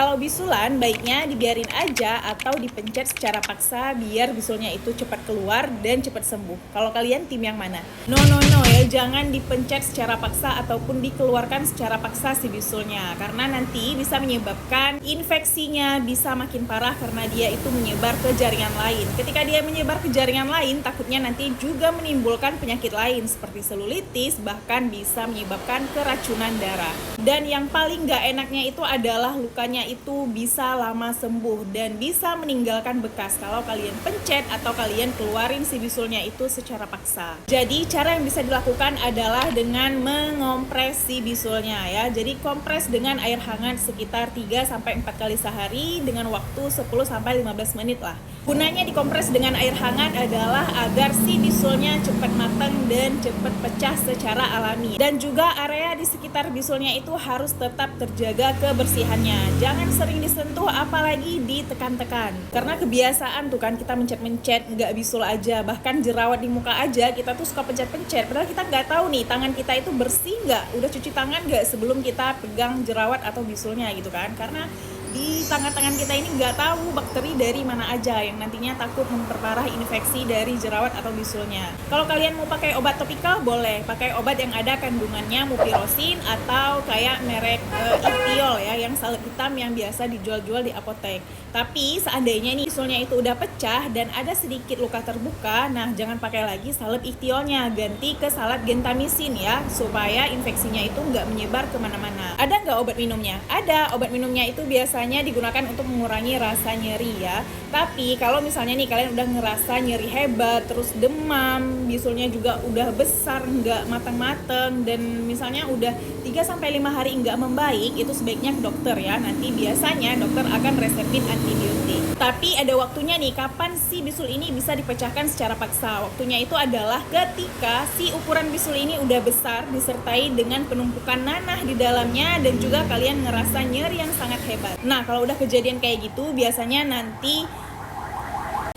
Kalau bisulan, baiknya dibiarin aja atau dipencet secara paksa biar bisulnya itu cepat keluar dan cepat sembuh. Kalau kalian tim yang mana? No ya, jangan dipencet secara paksa ataupun dikeluarkan secara paksa si bisulnya, karena nanti bisa menyebabkan infeksinya bisa makin parah karena dia itu menyebar ke jaringan lain. Ketika dia menyebar ke jaringan lain, takutnya nanti juga menimbulkan penyakit lain seperti selulitis, bahkan bisa menyebabkan keracunan darah. Dan yang paling gak enaknya itu adalah lukanya itu bisa lama sembuh dan bisa meninggalkan bekas kalau kalian pencet atau kalian keluarin si bisulnya itu secara paksa. Jadi cara yang bisa dilakukan adalah dengan mengompres si bisulnya ya. Jadi kompres dengan air hangat sekitar 3-4 kali sehari dengan waktu 10-15 menit lah. Gunanya dikompres dengan air hangat adalah agar si bisulnya cepat matang dan cepat pecah secara alami. Dan juga area di sekitar bisulnya itu harus tetap terjaga kebersihannya. Jangan sering disentuh apalagi ditekan-tekan. Karena kebiasaan tuh kan kita mencet-mencet nggak bisul aja, bahkan jerawat di muka aja kita tuh suka pencet-pencet. Padahal kita nggak tahu nih tangan kita itu bersih nggak, udah cuci tangan nggak sebelum kita pegang jerawat atau bisulnya gitu kan. Karena di tangan-tangan kita ini nggak tahu bakteri dari mana aja yang nantinya takut memperparah infeksi dari jerawat atau bisulnya. Kalau kalian mau pakai obat topikal boleh, pakai obat yang ada kandungannya mupirocin atau kayak merek Itiol ya, yang salep hitam yang biasa dijual-jual di apotek. Tapi seandainya ini bisulnya itu udah pecah dan ada sedikit luka terbuka, nah jangan pakai lagi salep Itiolnya, ganti ke salep gentamisin ya, supaya infeksinya itu nggak menyebar kemana-mana. Ada nggak obat minumnya? Ada, obat minumnya itu biasanya digunakan untuk mengurangi rasa nyeri ya. Tapi kalau misalnya nih kalian udah ngerasa nyeri hebat, terus demam, bisulnya juga udah besar, nggak matang-matang, dan misalnya udah 3-5 hari nggak membaik, itu sebaiknya ke dokter ya. Nanti biasanya dokter akan resepin antibiotik. Tapi ada waktunya nih, kapan si bisul ini bisa dipecahkan secara paksa. Waktunya itu adalah ketika si ukuran bisul ini udah besar, disertai dengan penumpukan nanah di dalamnya, dan juga kalian ngerasa nyeri yang sangat hebat. Nah, kalau udah kejadian kayak gitu, biasanya nanti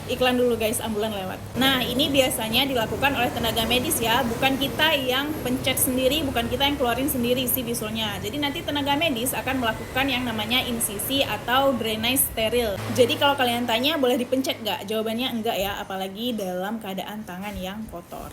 iklan dulu guys, ambulan lewat. Nah, ini biasanya dilakukan oleh tenaga medis ya, bukan kita yang pencet sendiri, bukan kita yang keluarin sendiri si bisulnya. Jadi nanti tenaga medis akan melakukan yang namanya insisi atau drainase steril. Jadi kalau kalian tanya boleh dipencet nggak? Jawabannya enggak ya, apalagi dalam keadaan tangan yang kotor.